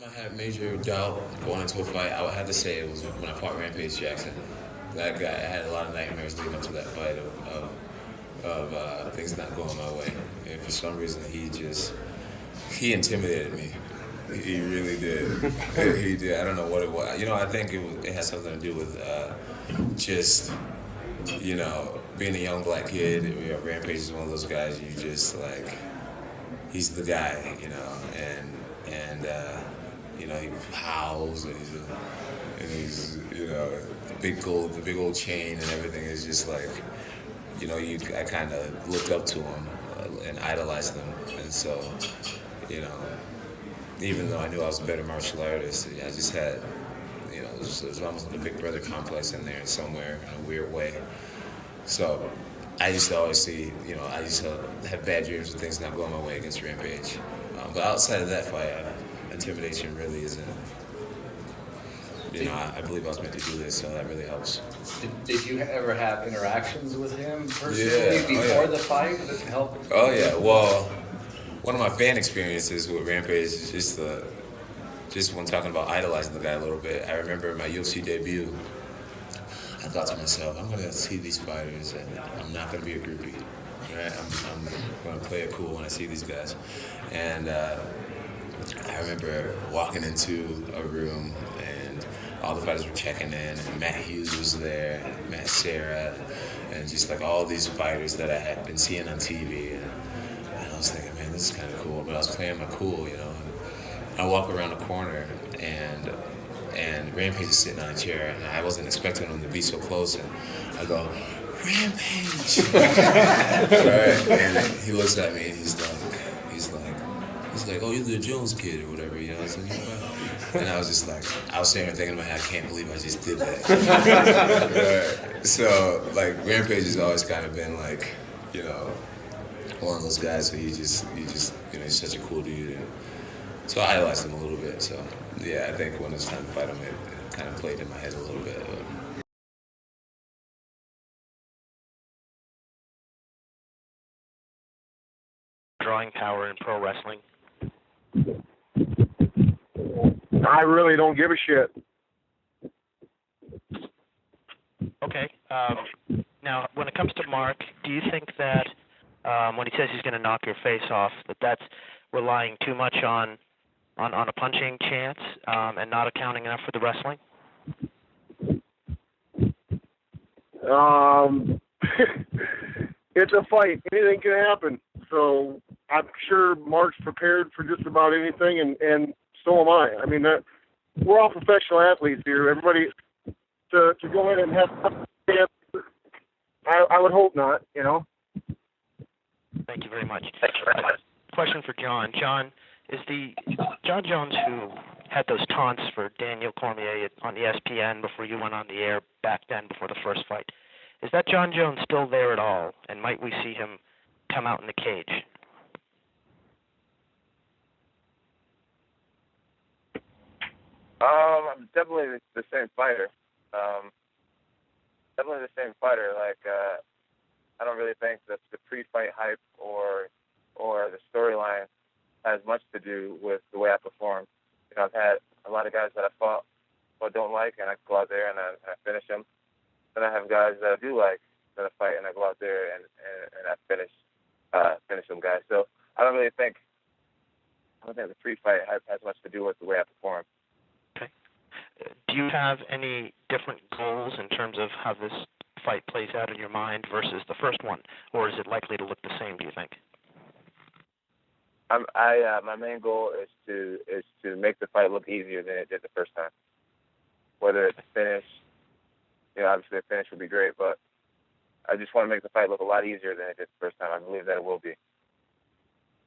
I had major doubt going into a fight. I would have to say it was when I fought Rampage Jackson. That guy, I had a lot of nightmares leading up to that fight of things not going my way. And for some reason, he intimidated me. He really did. He did. I don't know what it was. I think it has something to do with just, being a young black kid. Rampage is one of those guys you just like. He's the guy, and he howls and he's the big old chain and everything is just like, I kind of looked up to him and idolized him, and so, even though I knew I was a better martial artist, I just had, it was almost like a big brother complex in there somewhere in a weird way. So I used to always see, I used to have bad dreams of things not going my way against Rampage. But outside of that fight, intimidation really isn't. I believe I was meant to do this, so that really helps. Did you ever have interactions with him personally before the fight that helped? Oh yeah. Well, one of my fan experiences with Rampage is just when talking about idolizing the guy a little bit. I remember my UFC debut. I thought to myself, I'm going to see these fighters and I'm not going to be a groupie. Right? I'm going to play it cool when I see these guys. And I remember walking into a room and all the fighters were checking in, and Matt Hughes was there, and Matt Serra, and just like all these fighters that I had been seeing on TV. And I was thinking, man, this is kind of cool. But I was playing my cool, And I walk around the corner and Rampage is sitting on a chair, and I wasn't expecting him to be so close. And I go, Rampage! Right? And he looks at me, and he's like, oh, you're the Jones kid or whatever, I said, yeah. And I was just like, I was sitting there thinking in my head, I can't believe I just did that. Right? So, like, Rampage has always kind of been like, one of those guys who he's such a cool dude. And so I idolized him a little bit. So, yeah, I think when it was time to fight him, it kind of played in my head a little bit. Drawing power in pro wrestling? I really don't give a shit. Okay. Now, when it comes to Mark, do you think that when he says he's going to knock your face off, that's relying too much on a punching chance and not accounting enough for the wrestling? It's a fight. Anything can happen. So I'm sure Mark's prepared for just about anything, and so am I. I mean, we're all professional athletes here. Everybody, to go ahead and have, I would hope not, Thank you very much. Question for John. John, is the John Jones who had those taunts for Daniel Cormier on ESPN before you went on the air back then before the first fight, is that John Jones still there at all? And might we see him come out in the cage? I'm definitely the same fighter. Definitely the same fighter. Like, I don't really think that the pre-fight hype or the storyline has much to do with the way I perform. I've had a lot of guys that I fought or don't like, and I go out there and I finish them. Then I have guys that I do like that I fight, and I go out there and I finish them guys. So I don't think the pre-fight hype has much to do with the way I perform. Okay. Do you have any different goals in terms of how this fight plays out in your mind versus the first one, or is it likely to look the same, do you think? My main goal is to make the fight look easier than it did the first time. Whether it's a finish, obviously a finish would be great, but I just want to make the fight look a lot easier than it did the first time. I believe that it will be.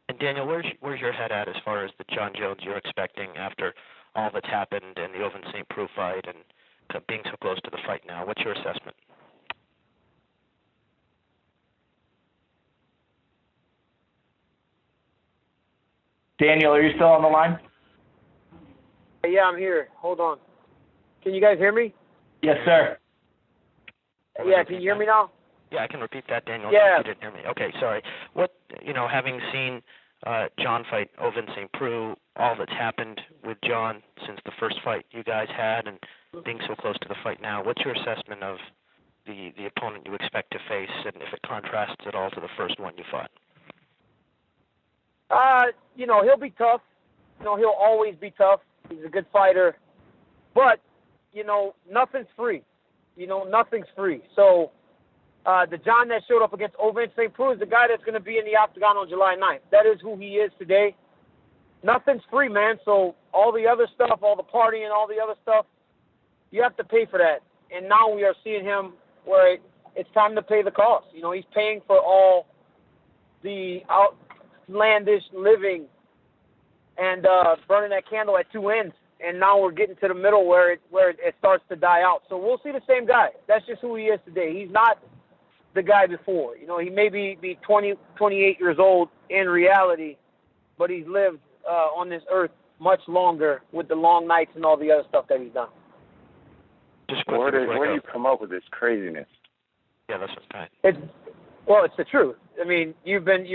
And Daniel, where's your head at as far as the John Jones you're expecting after all that's happened in the Oven St. Preux fight and being so close to the fight now? What's your assessment? Daniel, are you still on the line? Yeah, I'm here. Hold on. Can you guys hear me? Yes, sir. Yeah, can you hear me now? Yeah, I can repeat that, Daniel. Yeah. You didn't hear me. Okay, sorry. What, having seen John fight Oven St. Preux, all that's happened with John since the first fight you guys had and being so close to the fight now, what's your assessment of the opponent you expect to face, and if it contrasts at all to the first one you fought? He'll be tough. He'll always be tough. He's a good fighter. But, nothing's free. Nothing's free. So the John that showed up against Ovince St. Preux is the guy that's going to be in the octagon on July 9th. That is who he is today. Nothing's free, man. So all the other stuff, all the partying, all the other stuff, you have to pay for that. And now we are seeing him where it's time to pay the cost. He's paying for all the outlandish living and burning that candle at two ends. And now we're getting to the middle where it starts to die out. So we'll see the same guy. That's just who he is today. He's not the guy before. He may be 20, 28 years old in reality, but he's lived on this earth much longer with the long nights and all the other stuff that he's done. Where do you come up with this craziness? Yeah, that's right. It's the truth. I mean, you've been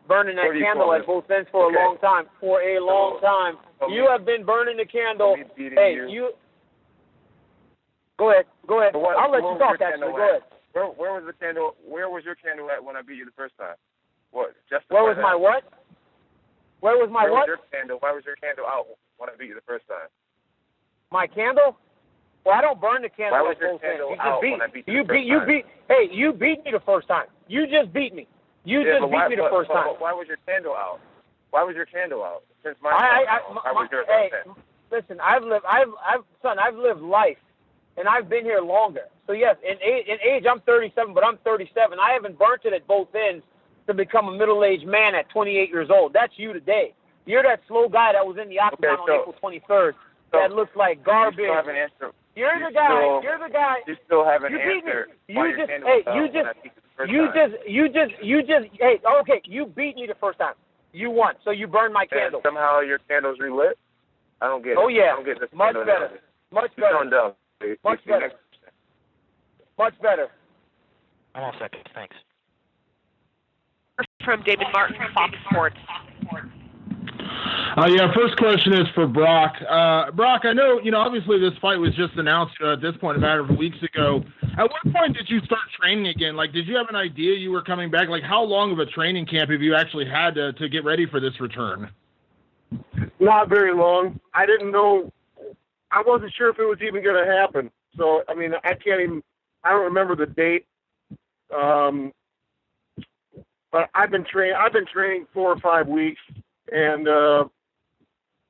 burning that candle at both ends for a long time. For a long time. You have been burning the candle. Hey, you. Go ahead. I'll let you talk. Actually, go ahead. Where was the candle? Where was your candle at when I beat you the first time? What? Where was my what? Where was my what? Your candle? Why was your candle out when I beat you the first time? My candle? Well, I don't burn the candle. Why was your candle out when I beat you the first time? Hey, you beat me the first time. You just beat me. You just beat me the first time. Why was your candle out? Why was your candle out? Since why was yours out? Listen, I've lived life, and I've been here longer. So yes, in age I'm 37, but I'm 37. I haven't burnt it at both ends to become a middle-aged man at 28 years old. That's you today. You're that slow guy that was in the octagon on April 23rd that looks like garbage. You still haven't answered. You're the guy. You still haven't answered. You beat me the first time. You won, so you burned my candle. Somehow your candle's relit? I don't get it. Oh yeah, I don't get this much better. Much better. Much better. Much better. I'm all set. Thanks. From David Martin from Fox Sports. First question is for Brock. Brock, I know, obviously this fight was just announced at this point a matter of weeks ago. At what point did you start training again? Did you have an idea you were coming back? How long of a training camp have you actually had to get ready for this return? Not very long. I didn't know. I wasn't sure if it was even going to happen. So, I don't remember the date. But I've been training 4 or 5 weeks. And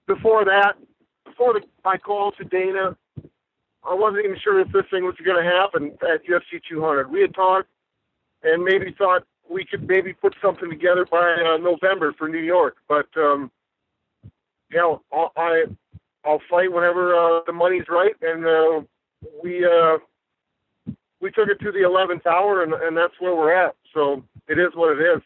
before my call to Dana, I wasn't even sure if this thing was going to happen at UFC 200. We had talked and maybe thought we could maybe put something together by November for New York. But, I'll fight whenever the money's right. And we took it to the 11th hour, and that's where we're at. So it is what it is.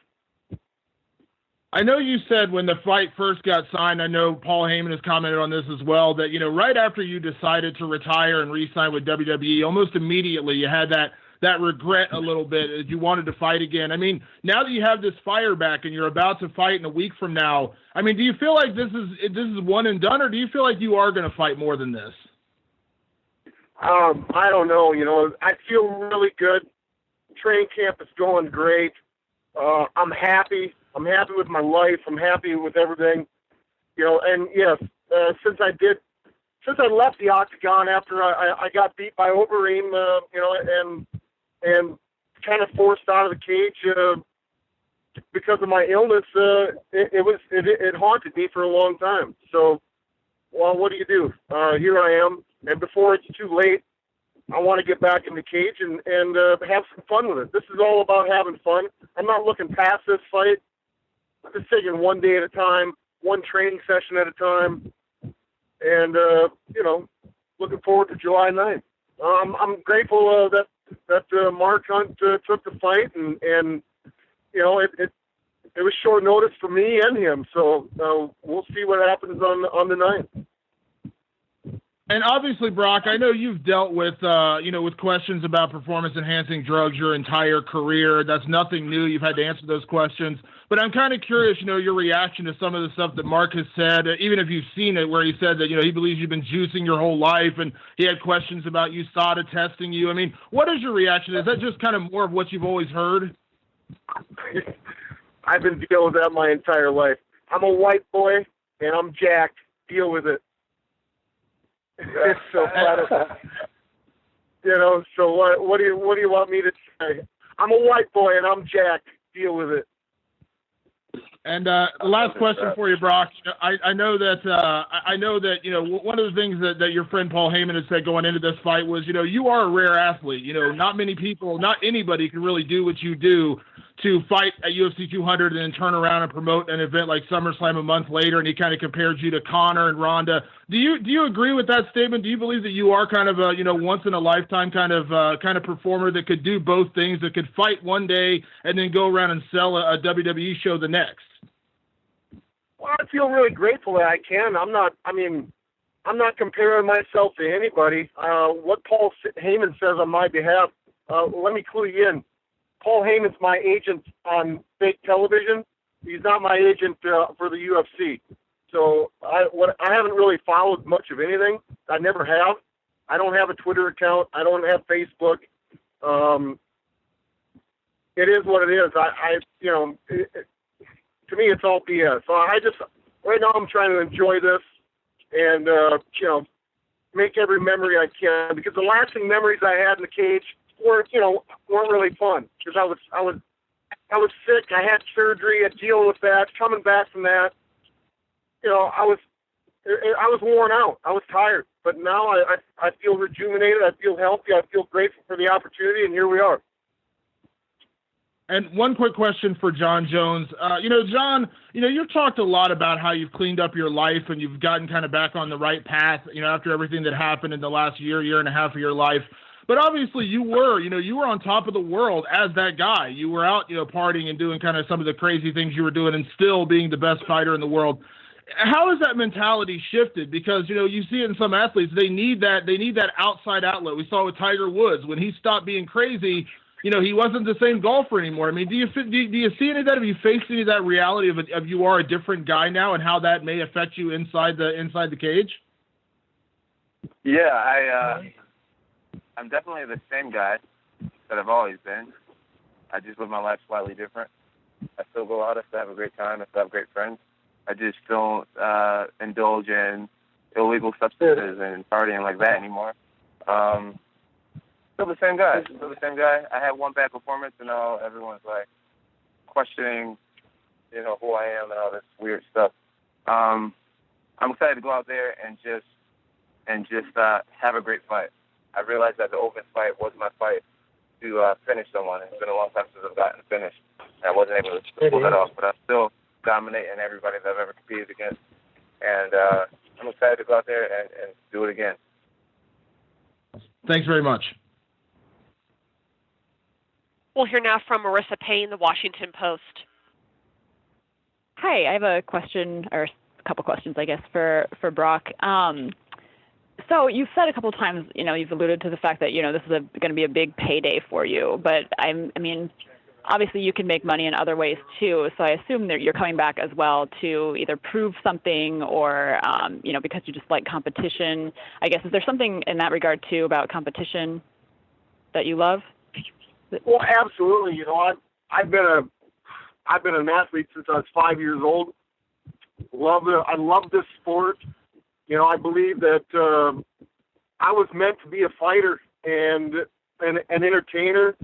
I know you said when the fight first got signed, I know Paul Heyman has commented on this as well, that, right after you decided to retire and re-sign with WWE, almost immediately you had that regret a little bit as you wanted to fight again. Now that you have this fire back and you're about to fight in a week from now, do you feel like this is one and done, or do you feel like you are going to fight more than this? I don't know. I feel really good. Training camp is going great. I'm happy. I'm happy with my life. I'm happy with everything, and yes, since I left the octagon after I got beat by Overeem, and kind of forced out of the cage because of my illness, it haunted me for a long time. So, well, what do you do? Here I am, and before it's too late, I want to get back in the cage and have some fun with it. This is all about having fun. I'm not looking past this fight. I'm just taking one day at a time, one training session at a time, and looking forward to July 9th. I'm grateful that Mark Hunt took the fight, and it was short notice for me and him. So we'll see what happens on the 9th. And obviously, Brock, I know you've dealt with, with questions about performance-enhancing drugs your entire career. That's nothing new. You've had to answer those questions. But I'm kind of curious, your reaction to some of the stuff that Mark has said, even if you've seen it, where he said that, he believes you've been juicing your whole life, and he had questions about USADA testing you. I mean, what is your reaction? Is that just kind of more of what you've always heard? I've been dealing with that my entire life. I'm a white boy, and I'm jacked. Deal with it. It's so flat. So what do you want me to say? I'm a white boy and I'm jacked. Deal with it. And last question for you, Brock. I know that one of the things that your friend Paul Heyman had said going into this fight was, you are a rare athlete. Not many people, not anybody can really do what you do to fight at UFC 200 and then turn around and promote an event like SummerSlam a month later. And he kind of compared you to Conor and Ronda. Do you agree with that statement? Do you believe that you are kind of a once in a lifetime kind of performer that could do both things, that could fight one day and then go around and sell a WWE show the next? Well, I feel really grateful that I can. I'm not comparing myself to anybody. What Paul Heyman says on my behalf, let me clue you in. Paul Heyman's my agent on fake television. He's not my agent for the UFC. So I haven't really followed much of anything. I never have. I don't have a Twitter account. I don't have Facebook. It is what it is. To me, it's all BS. So right now I'm trying to enjoy this and, make every memory I can, because the lasting memories I had in the cage weren't really fun, because I was sick. I had surgery. I dealing with that, coming back from that. I was worn out. I was tired, but now I feel rejuvenated. I feel healthy. I feel grateful for the opportunity, and here we are. And one quick question for John Jones. John, you've talked a lot about how you've cleaned up your life and you've gotten kind of back on the right path, after everything that happened in the last year and a half of your life. But obviously you were on top of the world as that guy. You were out, partying and doing kind of some of the crazy things you were doing and still being the best fighter in the world. How has that mentality shifted? Because, you see it in some athletes, they need that outside outlet. We saw with Tiger Woods, when he stopped being crazy, he wasn't the same golfer anymore. I mean, do you see any of that? Have you faced any of that reality of you are a different guy now, and how that may affect you inside the cage? Yeah, I'm definitely the same guy that I've always been. I just live my life slightly different. I still go out. I still have a great time. I still have great friends. I just don't indulge in illegal substances and partying like that anymore. Still the same guy. I had one bad performance, and now everyone's like questioning, who I am and all this weird stuff. I'm excited to go out there and just have a great fight. I realized that the open fight was my fight to finish someone. It's been a long time since I've gotten finished. I wasn't able to pull that off, but I'm still dominating everybody that I've ever competed against. And I'm excited to go out there and do it again. Thanks very much. We'll hear now from Marissa Payne, The Washington Post. Hi, I have a question, or a couple questions, I guess, for Brock. So you've said a couple of times, you've alluded to the fact that, this is going to be a big payday for you. But, obviously you can make money in other ways, too. So I assume that you're coming back as well to either prove something or, because you just like competition. I guess, is there something in that regard, too, about competition that you love? Well, absolutely. I've been an athlete since I was 5 years old. I love this sport. I believe that I was meant to be a fighter and an entertainer,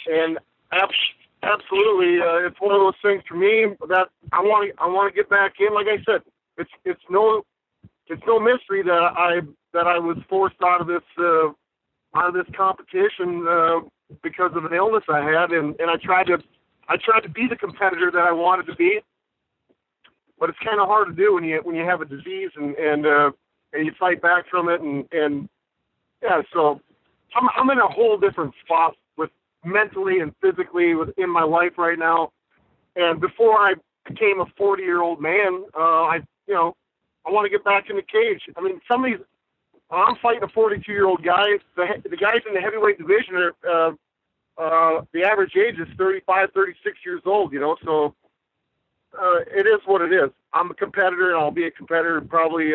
and absolutely, it's one of those things for me that I want to get back in. Like I said, it's no mystery that I was forced out of this competition because of an illness I had, and I tried to be the competitor that I wanted to be. But it's kind of hard to do when you have a disease and you fight back from it and yeah. So I'm in a whole different spot with mentally and physically in my life right now. And before I became a 40-year-old man, I want to get back in the cage. Some of I'm fighting a 42-year-old guy. The guys in the heavyweight division are the average age is 35, 36 years old. So it is what it is. I'm a competitor, and I'll be a competitor probably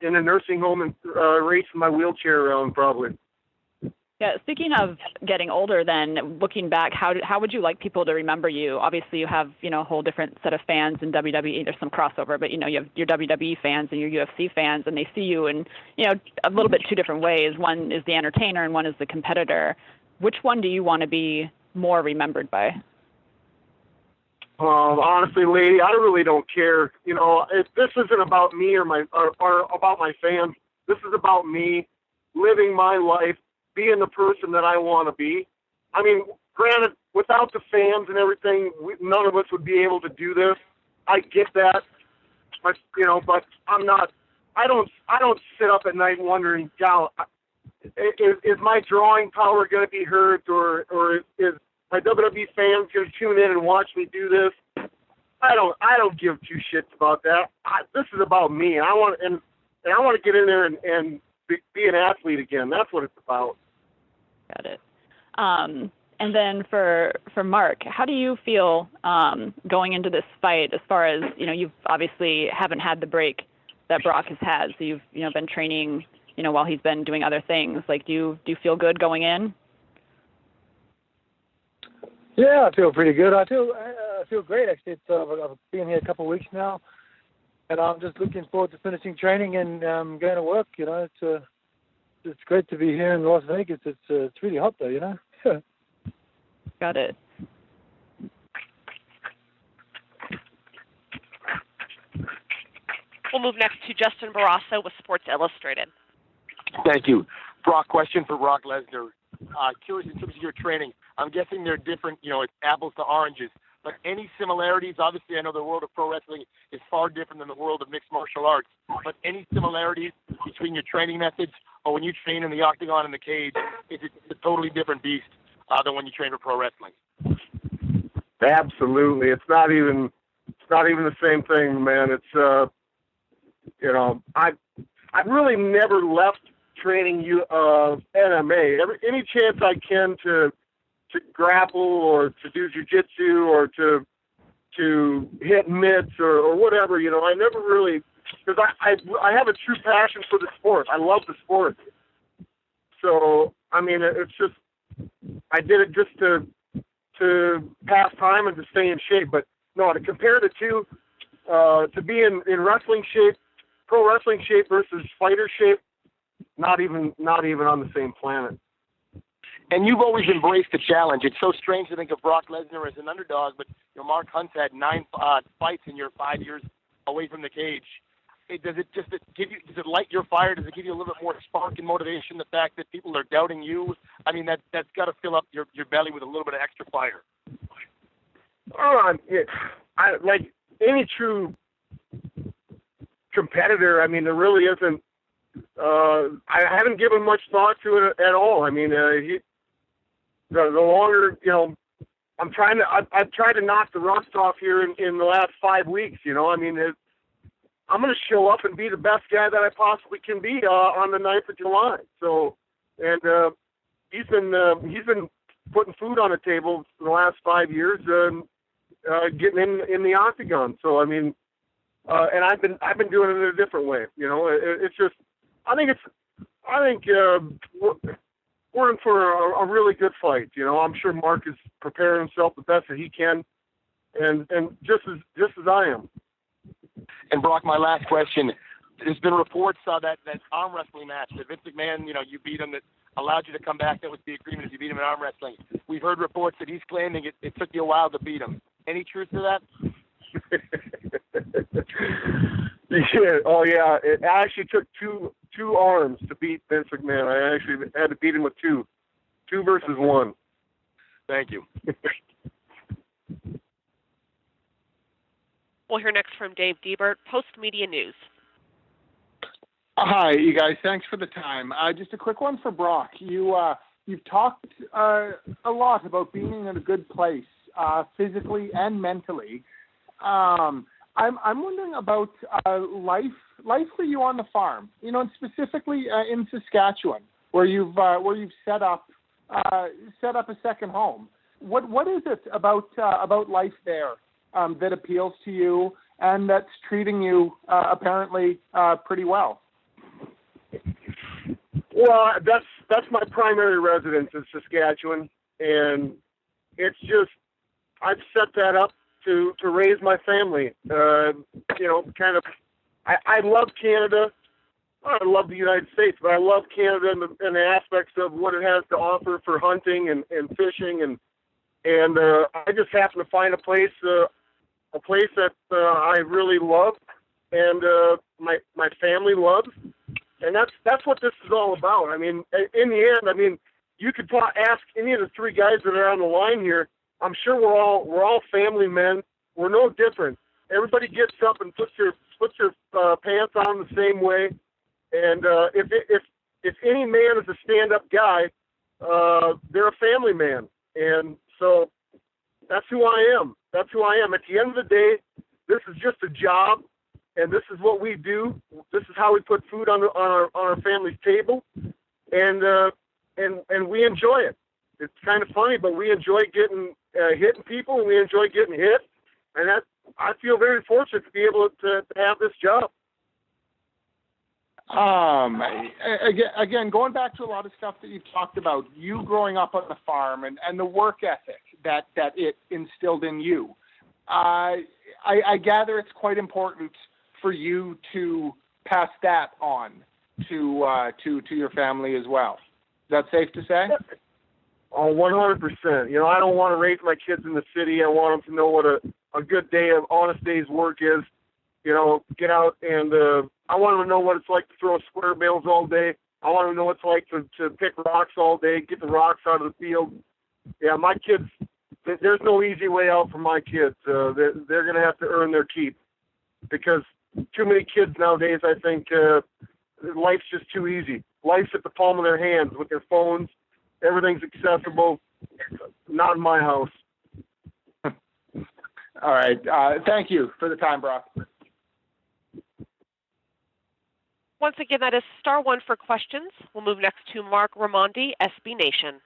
in a nursing home and racing my wheelchair around probably. Yeah, speaking of getting older then, looking back, how would you like people to remember you? Obviously, you have, a whole different set of fans in WWE. There's some crossover, but, you have your WWE fans and your UFC fans, and they see you in, a little bit two different ways. One is the entertainer and one is the competitor. Which one do you want to be more remembered by? Honestly, lady, I really don't care. If this isn't about me or about my fans. This is about me living my life, being the person that I want to be. I mean, granted, without the fans and everything, none of us would be able to do this. I get that, but I'm not. I don't sit up at night wondering, is my drawing power going to be hurt, or is my WWE fans going to tune in and watch me do this? I don't give two shits about that. This is about me. I want to get in there and be an athlete again. That's what it's about. Got it. And then for Mark, how do you feel going into this fight? As far as you've obviously haven't had the break that Brock has had, so you've been training while he's been doing other things. Like, do you feel good going in? Yeah, I feel pretty good. I feel great actually. I've been here a couple of weeks now, and I'm just looking forward to finishing training and going to work. It's great to be here in Las Vegas. It's really hot though, Got it. We'll move next to Justin Barrasso with Sports Illustrated. Thank you. Brock, question for Brock Lesnar. Curious in terms of your training. I'm guessing they're different, it's apples to oranges. But any similarities? Obviously, I know the world of pro wrestling is far different than the world of mixed martial arts. But any similarities between your training methods or when you train in the octagon and the cage? Is it a totally different beast than when you train for pro wrestling? Absolutely. It's not even the same thing, man. It's I've really never left training MMA. Any chance I can to grapple or to do jiu-jitsu or to hit mitts or whatever, I never really, because I have a true passion for the sport. I love the sport. So, I mean, it's just, I did it just to pass time and to stay in shape. But no, to compare the two, to be in wrestling shape, pro wrestling shape versus fighter shape, not even on the same planet. And you've always embraced the challenge. It's so strange to think of Brock Lesnar as an underdog, but Mark Hunt's had 9 fights in your 5 years away from the cage. Does it light your fire? Does it give you a little bit more spark and motivation? The fact that people are doubting you. I mean, that's got to fill up your belly with a little bit of extra fire. I like any true competitor. I mean, there really isn't. I haven't given much thought to it at all. I mean, the longer, I've tried to knock the rust off here in the last 5 weeks. I mean, I'm going to show up and be the best guy that I possibly can be on the 9th of July. So, and he's been putting food on the table for the last 5 years, getting in the octagon. So, I mean, and I've been doing it in a different way. It's just, I think we're in for a really good fight. I'm sure Mark is preparing himself the best that he can, and just as I am. And Brock, my last question. There's been reports that arm wrestling match that Vince McMahon, you beat him, that allowed you to come back. That was the agreement, if you beat him in arm wrestling. We've heard reports that he's claiming it took you a while to beat him. Any truth to that? Yeah. Oh, yeah. It actually took two arms to beat Vince McMahon. I actually had to beat him with 2 versus 1. Thank you. We'll hear next from Dave Diebert, Post Media News. Hi, you guys. Thanks for the time. Just a quick one for Brock. You've talked a lot about being in a good place, physically and mentally. I'm wondering about life for you on the farm, and specifically in Saskatchewan, where you've set up a second home. What is it about life there that appeals to you and that's treating you apparently pretty well? Well, that's my primary residence in Saskatchewan, and it's just I've set that up to raise my family. Kind of. I love Canada. I love the United States, but I love Canada in the aspects of what it has to offer for hunting and fishing, and I just happen to find a place that I really love, and my family loves, and that's what this is all about. I mean, in the end, you could ask any of the three guys that are on the line here. I'm sure we're all family men. We're no different. Everybody gets up and puts their pants on the same way. And if any man is a stand-up guy, they're a family man. And so that's who I am. That's who I am. At the end of the day, this is just a job, and this is what we do. This is how we put food on our family's table, and we enjoy it. It's kind of funny, but we enjoy hitting people, and we enjoy getting hit, and I feel very fortunate to be able to have this job. Again, going back to a lot of stuff that you've talked about, you growing up on the farm and the work ethic that it instilled in you, I gather it's quite important for you to pass that on to your family as well. Is that safe to say? Oh, 100%. I don't want to raise my kids in the city. I want them to know what a good day of honest day's work is. Get out and I want them to know what it's like to throw square bales all day. I want them to know what it's like to pick rocks all day, get the rocks out of the field. Yeah, my kids, there's no easy way out for my kids. They're going to have to earn their keep because too many kids nowadays, I think, life's just too easy. Life's at the palm of their hands with their phones. Everything's accessible. Not in my house. All right. Thank you for the time, Brock. Once again, that is star one for questions. We'll move next to Mark Raimondi, SB Nation.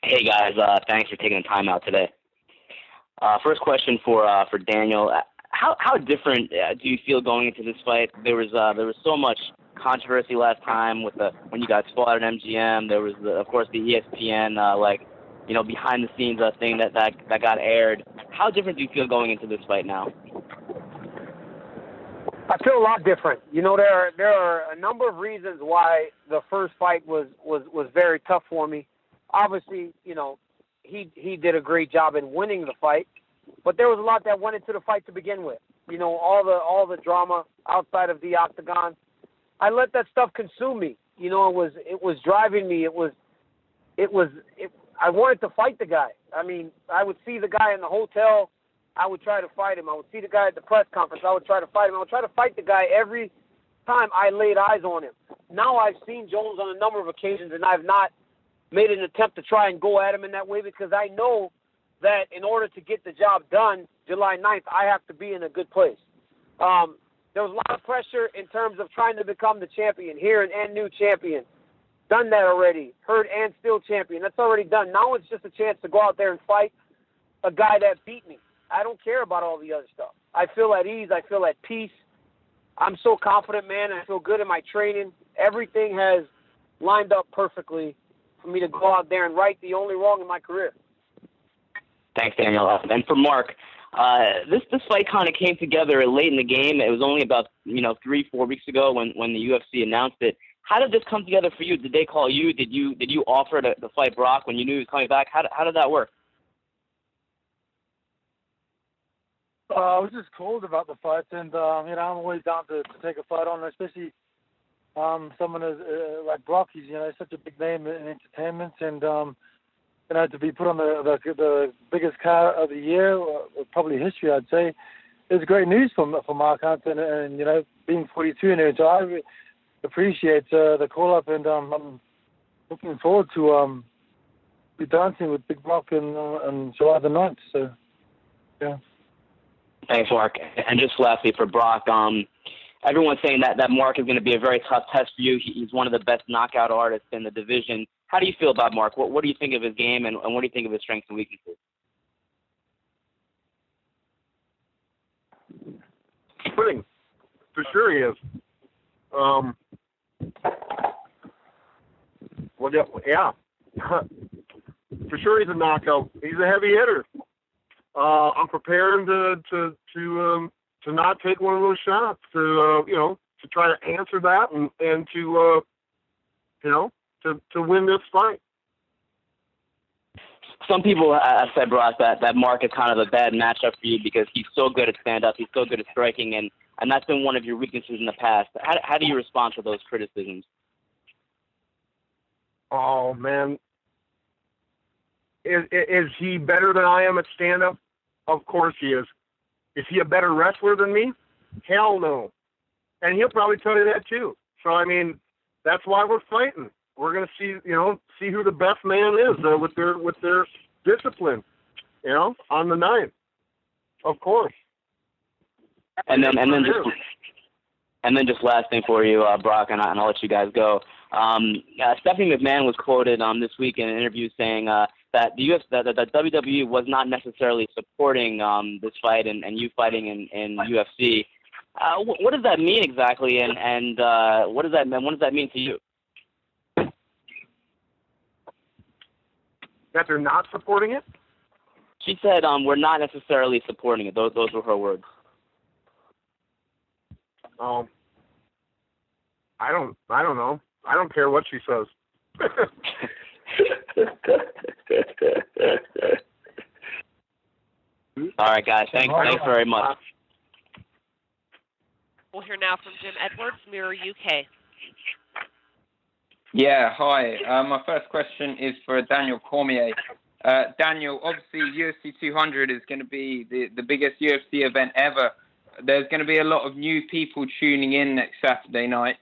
Hey guys, thanks for taking the time out today. First question for Daniel. How different do you feel going into this fight? There was so much controversy last time with when you got spotted at MGM. There was of course the ESPN behind the scenes thing that got aired. How different do you feel going into this fight now? I feel a lot different. There are a number of reasons why the first fight was very tough for me. Obviously, he did a great job in winning the fight, but there was a lot that went into the fight to begin with. All the drama outside of the octagon. I let that stuff consume me. It was driving me. I wanted to fight the guy. I would see the guy in the hotel. I would try to fight him. I would see the guy at the press conference. I would try to fight him. I would try to fight the guy every time I laid eyes on him. Now I've seen Jones on a number of occasions, and I've not made an attempt to try and go at him in that way because I know that in order to get the job done July 9th, I have to be in a good place. There was a lot of pressure in terms of trying to become the champion, here and new champion. Done that already. Hurt and still champion. That's already done. Now it's just a chance to go out there and fight a guy that beat me. I don't care about all the other stuff. I feel at ease. I feel at peace. I'm so confident, man. I feel good in my training. Everything has lined up perfectly for me to go out there and right the only wrong in my career. Thanks, Daniel. And for Mark, this fight kind of came together late in the game. It was only about 3-4 weeks ago when the UFC announced it. How did this come together for you? Did they call you? Did you offer to fight Brock when you knew he was coming back? How did that work? I was just cold about the fight, and I'm always down to take a fight on, especially someone as like Brock. He's such a big name in entertainment, and to be put on the biggest card of the year, probably history, I'd say, is great news for Mark Hunt, and being 42 and everything. So I appreciate the call up, and I'm looking forward to be dancing with Big Brock on July the 9th. So, yeah. Thanks, Mark. And just lastly for Brock, everyone's saying that Mark is going to be a very tough test for you. He's one of the best knockout artists in the division. How do you feel about Mark? What do you think of his game, and what do you think of his strengths and weaknesses? For sure he is. Well, yeah. For sure he's a knockout. He's a heavy hitter. I'm preparing to not take one of those shots, to try to answer that and to win this fight. Some people have said, Brock, that Mark is kind of a bad matchup for you because he's so good at stand-up, he's so good at striking, and that's been one of your weaknesses in the past. How do you respond to those criticisms? Oh, man. Is he better than I am at stand-up? Of course he is. Is he a better wrestler than me? Hell no. And he'll probably tell you that too. So, I mean, that's why we're fighting. We're going to see who the best man is with their discipline, on the night. Of course. And then just last thing for you, Brock, and I'll let you guys go. Stephanie McMahon was quoted this week in an interview saying that the WWE was not necessarily supporting this fight and you fighting in UFC. What does that mean exactly, and what does that mean to you? That they're not supporting it? She said, "We're not necessarily supporting it." Those were her words. I don't know. I don't care what she says. All right, guys. Thanks very much. We'll hear now from Jim Edwards, Mirror UK. Yeah, hi. My first question is for Daniel Cormier. Daniel, obviously UFC 200 is going to be the biggest UFC event ever. There's going to be a lot of new people tuning in next Saturday night.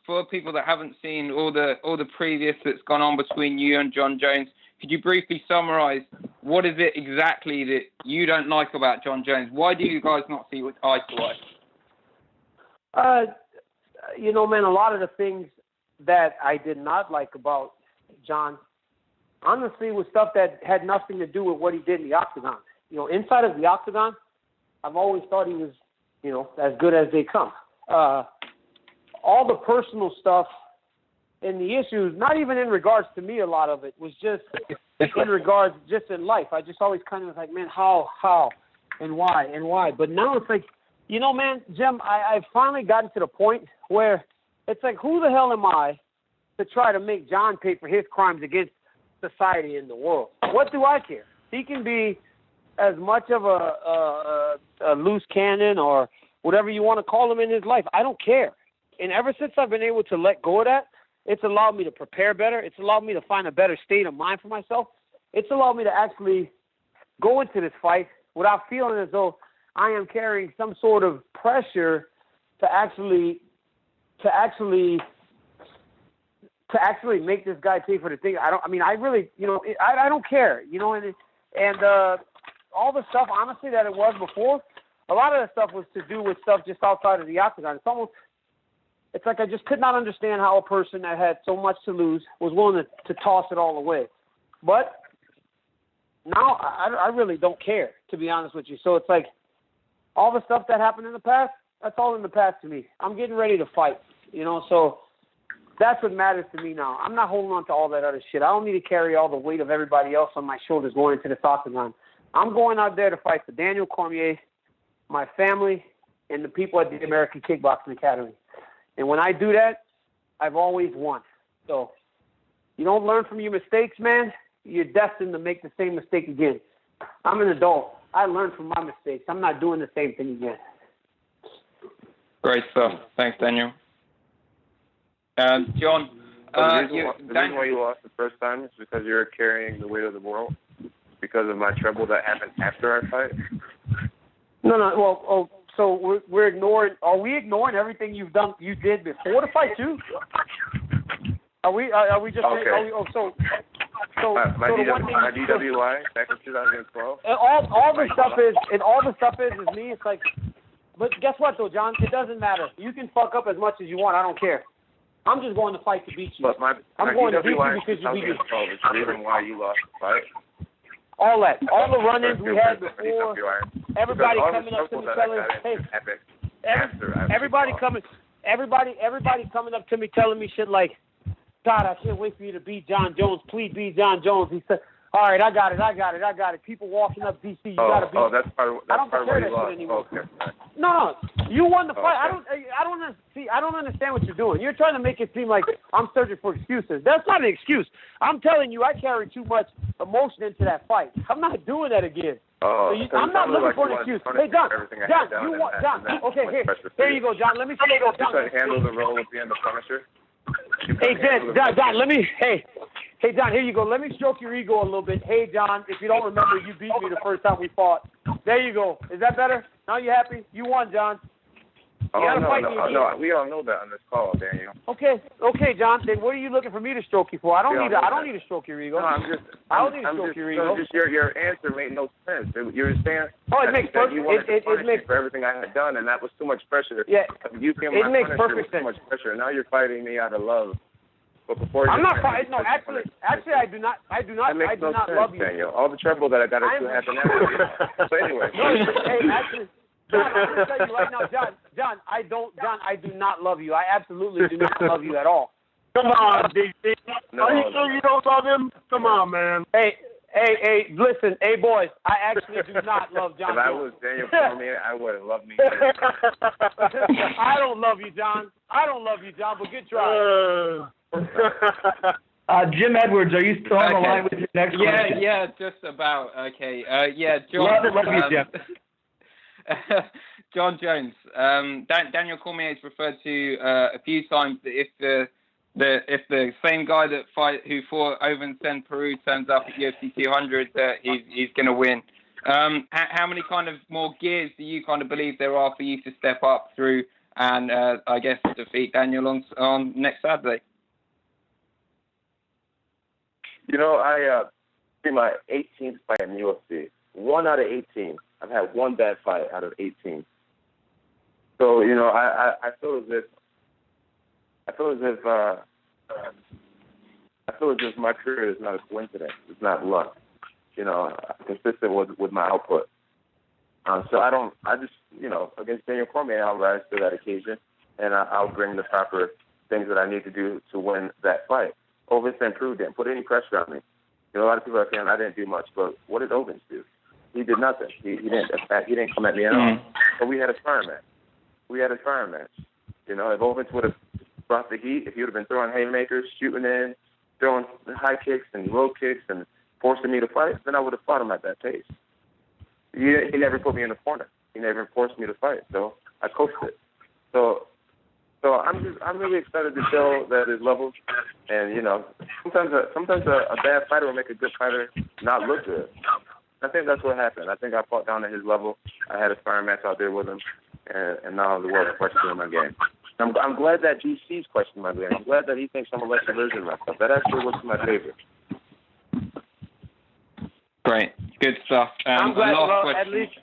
For people that haven't seen all the previous that's gone on between you and John Jones, could you briefly summarize what is it exactly that you don't like about John Jones? Why do you guys not see eye to eye? Man, a lot of the things that I did not like about John, honestly, was stuff that had nothing to do with what he did in the octagon. Inside of the octagon, I've always thought he was, as good as they come. All the personal stuff and the issues, not even in regards to me, a lot of it was just in regards just in life. I just always kind of was like, man, how, and why. But now it's like, man, Jim, I've finally gotten to the point where it's like, who the hell am I to try to make John pay for his crimes against society in the world? What do I care? He can be as much of a loose cannon or whatever you want to call him in his life. I don't care. And ever since I've been able to let go of that, it's allowed me to prepare better. It's allowed me to find a better state of mind for myself. It's allowed me to actually go into this fight without feeling as though I am carrying some sort of pressure to actually make this guy pay for the thing. I don't care, and all the stuff, honestly, that it was before, a lot of that stuff was to do with stuff just outside of the octagon. It's like I just could not understand how a person that had so much to lose was willing to toss it all away. But now I really don't care, to be honest with you. So it's like all the stuff that happened in the past, that's all in the past to me. I'm getting ready to fight, so that's what matters to me now. I'm not holding on to all that other shit. I don't need to carry all the weight of everybody else on my shoulders going into the octagon. I'm going out there to fight for Daniel Cormier, my family, and the people at the American Kickboxing Academy. And when I do that, I've always won. So you don't learn from your mistakes, man. You're destined to make the same mistake again. I'm an adult. I learned from my mistakes. I'm not doing the same thing again. Great stuff. Thanks, Daniel. John, the reason why you lost the first time is because you were carrying the weight of the world because of my trouble that happened after our fight? No. Well, so we're ignoring. Are we ignoring everything you did before the fight too? Are we just? Okay. So, my so the one thing, DWI back in 2012. and all the stuff is me. It's like, but guess what though, John? It doesn't matter. You can fuck up as much as you want. I don't care. I'm just going to fight to beat you. But I'm going to beat you because you beat me. Is the reason why you lost the fight. All the run-ins we had before. Everybody coming up to me telling, hey, everybody coming up to me telling me shit like, God, I can't wait for you to beat John Jones. Please beat John Jones. He said, all right, I got it. People walking up DC, you got to beat. Oh, that's part of where you lost. Anymore. Okay. No, you won the fight. I don't understand what you're doing. You're trying to make it seem like I'm searching for excuses. That's not an excuse. I'm telling you, I carried too much emotion into that fight. I'm not doing that again. I'm not looking for an excuse. Hey, John, you want John? Okay, here you go, John. Let me say, John. Handle the role of being the Punisher. Hey, John, let me. Hey, John, here you go. Let me stroke your ego a little bit. Hey, John, if you don't remember, you beat me the first time we fought. There you go. Is that better? Now you happy? You won, John. No, we all know that on this call, Daniel. Okay, John. Then what are you looking for me to stroke you for? I don't need to stroke your ego. No, I don't need to stroke your ego. Just your answer made no sense. You were saying it makes perfect. You wanted to punish me for everything I had done, and that was too much pressure. Yeah, it makes perfect sense. Too much pressure. Now you're fighting me out of love. But before I'm not fighting. No, actually, I do not love you. Daniel. All the trouble that I got into happened after. So anyway. Hey, actually. John, I'm going to tell you right now, John, I do not love you. I absolutely do not love you at all. Come on, DC. Are you sure you don't love him? Come on, man. Hey, listen, hey, boys, I actually do not love John. If I was Daniel Cormier, I would have loved me. I don't love you, John. But good try. Jim Edwards, are you still on the line with your next question? Yeah, just about. Okay. John. Love you, Jim. John Jones. Daniel Cormier has referred to a few times that if the same guy who fought Ovince Peru turns up at UFC 200, that he's going to win. How many kind of more gears do you kind of believe there are for you to step up through and I guess defeat Daniel on next Saturday? You know, I did my 18th fight in the UFC. 1 out of 18. I've had one bad fight out of 18. So, you know, I feel as if my career is not a coincidence. It's not luck. You know, I'm consistent with my output. So against Daniel Cormier, I'll rise to that occasion, and I'll bring the proper things that I need to do to win that fight. Ovince Peru didn't put any pressure on me. You know, a lot of people are saying I didn't do much, but what did Ovince do? He did nothing. He didn't come at me at all. But we had a sparring match. You know, if Ovince would have brought the heat, if he would have been throwing haymakers, shooting in, throwing high kicks and low kicks and forcing me to fight, then I would have fought him at that pace. He never put me in the corner. He never forced me to fight. So I coached it. So I'm really excited to show that his levels. And you know, sometimes a bad fighter will make a good fighter not look good. I think that's what happened. I think I fought down to his level. I had a sparring match out there with him, and now the world is questioning my game. I'm glad that DC's questioning my game. I'm glad that he thinks I'm a lesser version of myself. That actually works in my favor. Great, good stuff. I'm glad. Well, at least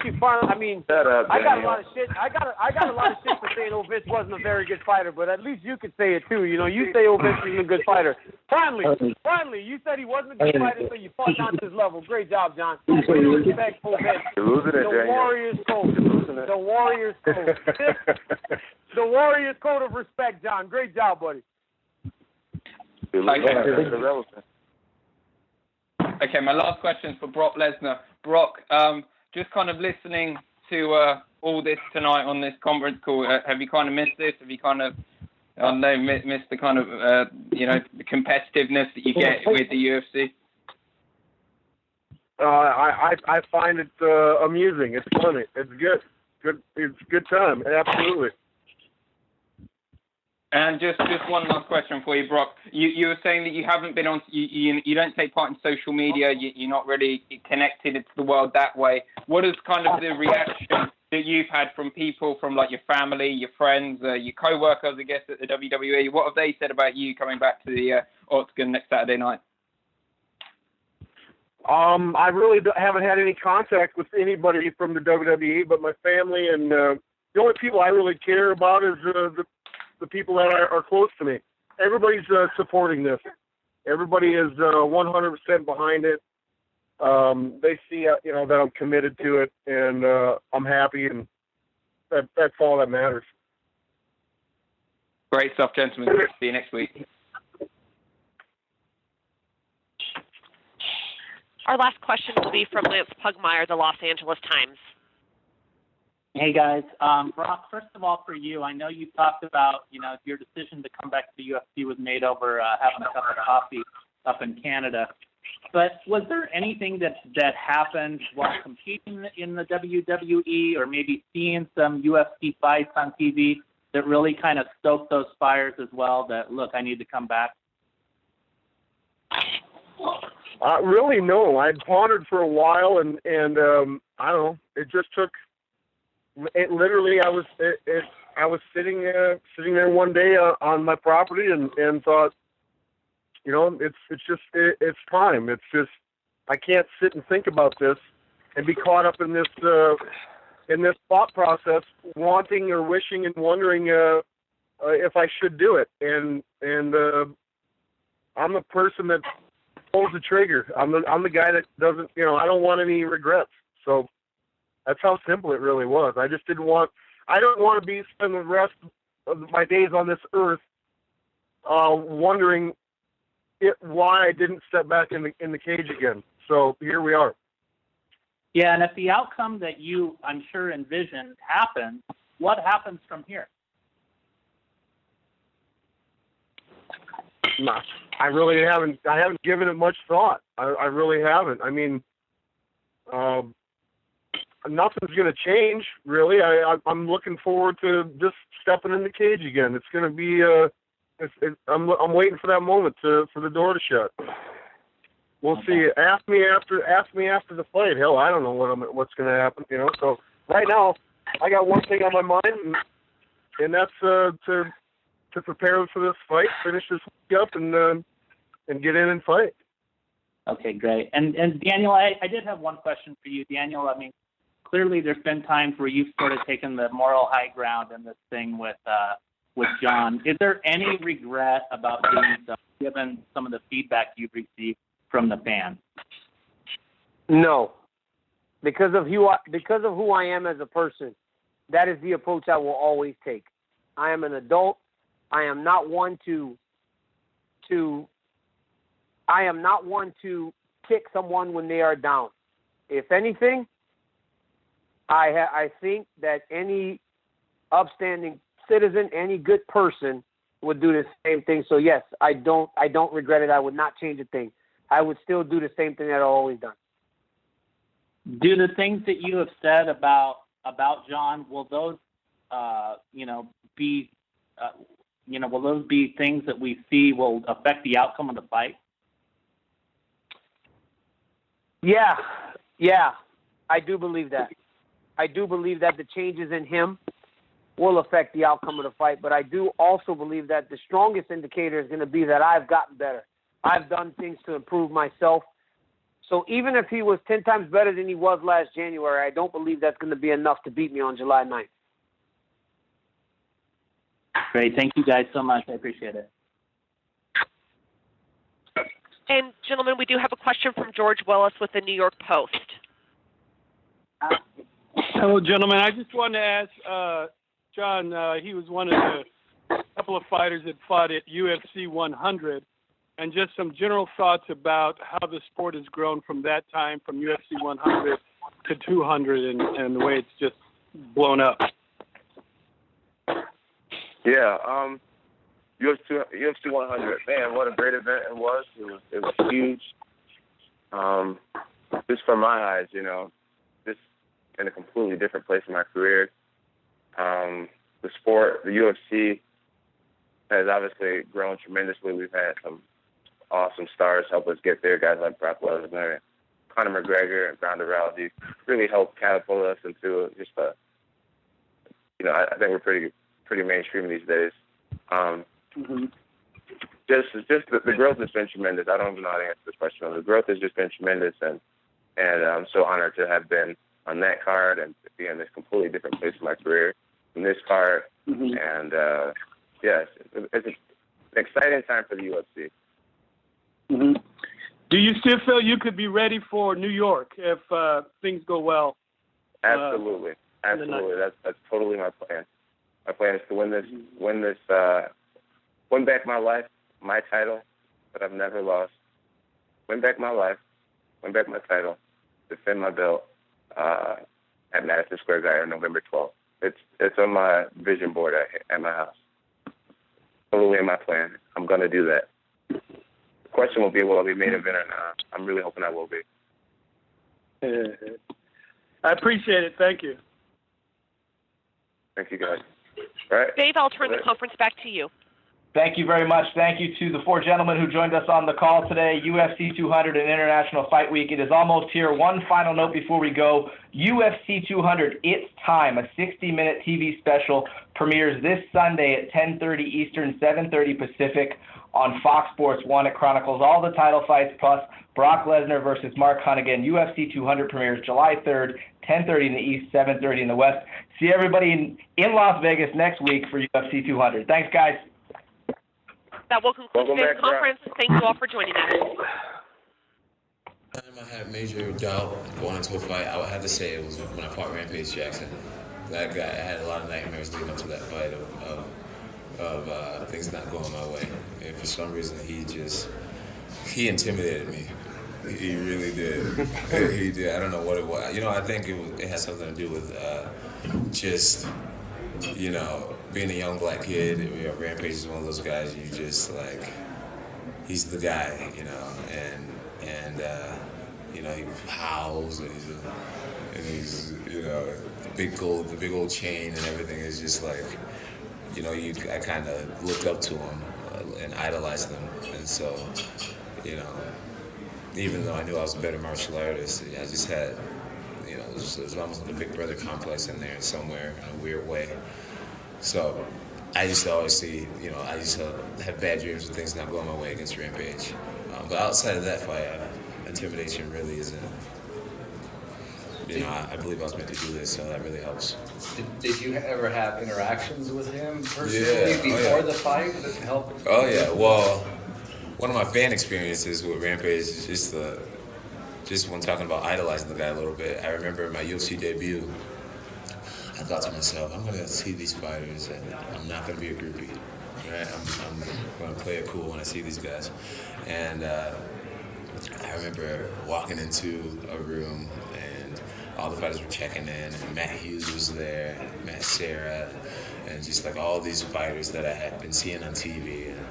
you finally. I mean, I got a lot of shit. I got a lot of shit for saying Ovince wasn't a very good fighter, but at least you could say it too. You know, you say Ovince is a good fighter. Finally, you said he wasn't a good fighter, so you fought down to his level. Great job, John. Respect, Ovince. The Warriors code. The Warriors code. The Warriors code of respect, John. Great job, buddy. Okay, my last question is for Brock Lesnar. Brock, just kind of listening to all this tonight on this conference call, have you kind of missed this? Have you kind of, missed the kind of, the competitiveness that you get with the UFC? I find it amusing. It's funny. It's good. It's a good time. Absolutely. And just one last question for you, Brock. You were saying that you haven't been on, you don't take part in social media. You're not really connected to the world that way. What is kind of the reaction that you've had from people, from like your family, your friends, your co-workers, I guess, at the WWE? What have they said about you coming back to the Octagon next Saturday night? I really haven't had any contact with anybody from the WWE, but my family, and the only people I really care about is the people that are close to me. Everybody's supporting this. Everybody is 100% behind it. They see, that I'm committed to it, and I'm happy, and that's all that matters. Great stuff, gentlemen. See you next week. Our last question will be from Lance Pugmire, the Los Angeles Times. Hey, guys. Brock, first of all, for you, I know you talked about, your decision to come back to the UFC was made over having a cup of coffee up in Canada. But was there anything that happened while competing in the WWE or maybe seeing some UFC fights on TV that really kind of stoked those fires as well, that, look, I need to come back? Really, no. I'd pondered for a while, and I don't know. It just took. It literally, I was sitting there one day on my property and thought, it's time. It's just I can't sit and think about this and be caught up in this thought process, wanting or wishing and wondering if I should do it. And I'm a person that pulls the trigger. I'm the guy that doesn't. I don't want any regrets. So that's how simple it really was. I just didn't want. I don't want to spend the rest of my days on this earth wondering why I didn't step back in the cage again. So here we are. Yeah, and if the outcome that you, I'm sure, envisioned happens, what happens from here? I really haven't. I haven't given it much thought. I really haven't. I mean, nothing's going to change, really. I'm looking forward to just stepping in the cage again. It's going to be. I'm waiting for that moment for the door to shut. We'll see. Ask me after the fight. Hell, I don't know what's going to happen. So right now, I got one thing on my mind, and that's to prepare for this fight, finish this week up, and get in and fight. Okay, great. And Daniel, I did have one question for you, Daniel. I mean, clearly there's been times where you've sort of taken the moral high ground in this thing with John. Is there any regret about doing so, given some of the feedback you've received from the fans? No, because of who I am as a person. That is the approach I will always take. I am an adult. I am not one to kick someone when they are down. If anything, I think that any upstanding citizen, any good person would do the same thing. So yes, I don't regret it. I would not change a thing. I would still do the same thing that I've always done. Do the things that you have said about John, will those be will those be things that we see will affect the outcome of the fight? Yeah, I do believe that. I do believe that the changes in him will affect the outcome of the fight, but I do also believe that the strongest indicator is going to be that I've gotten better. I've done things to improve myself. So even if he was 10 times better than he was last January, I don't believe that's going to be enough to beat me on July 9th. Great. Thank you guys so much. I appreciate it. And gentlemen, we do have a question from George Willis with the New York Post. Hello, gentlemen. I just wanted to ask John, he was one of the couple of fighters that fought at UFC 100, and just some general thoughts about how the sport has grown from that time, from UFC 100 to 200, and the way it's just blown up. Yeah, UFC 100, man, what a great event it was. It was huge. Just from my eyes, just in a completely different place in my career. The sport, the UFC, has obviously grown tremendously. We've had some awesome stars help us get there, guys like Brock Lesnar, Conor McGregor, and Ronda Rousey really helped catapult us into just a I think we're pretty mainstream these days. Just the growth has been tremendous. I don't even know how to answer this question. The growth has just been tremendous, and I'm so honored to have been on that card and be in this completely different place in my career from this card. And yes, it's an exciting time for the UFC. Do you still feel you could be ready for New York if things go well? Absolutely. That's totally my plan. My plan is to win back my life, my title that I've never lost. Win back my life, win back my title, defend my belt at Madison Square Garden on November 12th. It's on my vision board at my house. Totally in my plan. I'm going to do that. The question will be, will I be main event or not? I'm really hoping I will be. I appreciate it. Thank you. Thank you, guys. All right. Dave, I'll turn the conference back to you. Thank you very much. Thank you to the four gentlemen who joined us on the call today. UFC 200 and International Fight Week. It is almost here. One final note before we go. UFC 200, It's Time, a 60-minute TV special, premieres this Sunday at 10:30 Eastern, 7:30 Pacific on Fox Sports 1. It chronicles all the title fights, plus Brock Lesnar versus Mark Hunt again. UFC 200 premieres July 3rd, 10:30 in the East, 7:30 in the West. See everybody in Las Vegas next week for UFC 200. Thanks, guys. That will conclude today's conference. Thank you all for joining us. I had major doubt going into a fight. I would have to say it was when I fought Rampage Jackson. That guy, I had a lot of nightmares leading up to that fight of things not going my way. And for some reason, he intimidated me. He really did. He did. I don't know what it was. I think it had something to do with just, being a young black kid. Rampage is one of those guys you just he's the guy, and he howls and he's the big old chain and everything is just I kind of looked up to him and idolized him, and so even though I knew I was a better martial artist, I just had there's almost like a big brother complex in there somewhere in a weird way. So I used to always see, I used to have bad dreams of things not going my way against Rampage. But outside of that fight, intimidation really isn't. I believe I was meant to do this, so that really helps. Did you ever have interactions with him personally before the fight that helped? Oh yeah. Well, one of my fan experiences with Rampage is just when talking about idolizing the guy a little bit. I remember my UFC debut. I thought to myself, I'm gonna see these fighters, and I'm not gonna be a groupie. Right? I'm gonna play it cool when I see these guys. And I remember walking into a room, and all the fighters were checking in, and Matt Hughes was there, Matt Serra, and just all these fighters that I had been seeing on TV. And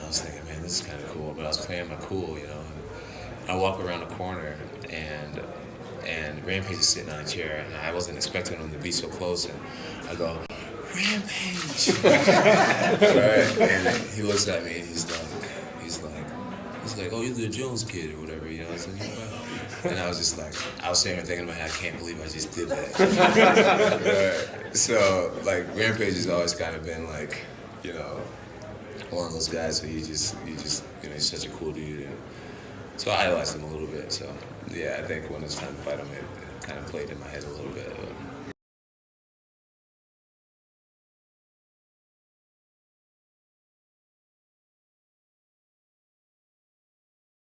I was thinking, man, this is kind of cool. But I was playing my cool, And I walk around the corner, and Rampage is sitting on a chair, and I wasn't expecting him to be so close, and I go, Rampage! Right? And he looks at me, and he's like, oh, you're the Jones kid, or whatever, I was like, and I was just I was sitting there thinking in my head, I can't believe I just did that. Right? So, Rampage has always kind of been one of those guys who he's he's such a cool dude. And so I idolized him a little bit. So, yeah, I think when it's time to fight him, it kind of played in my head a little bit.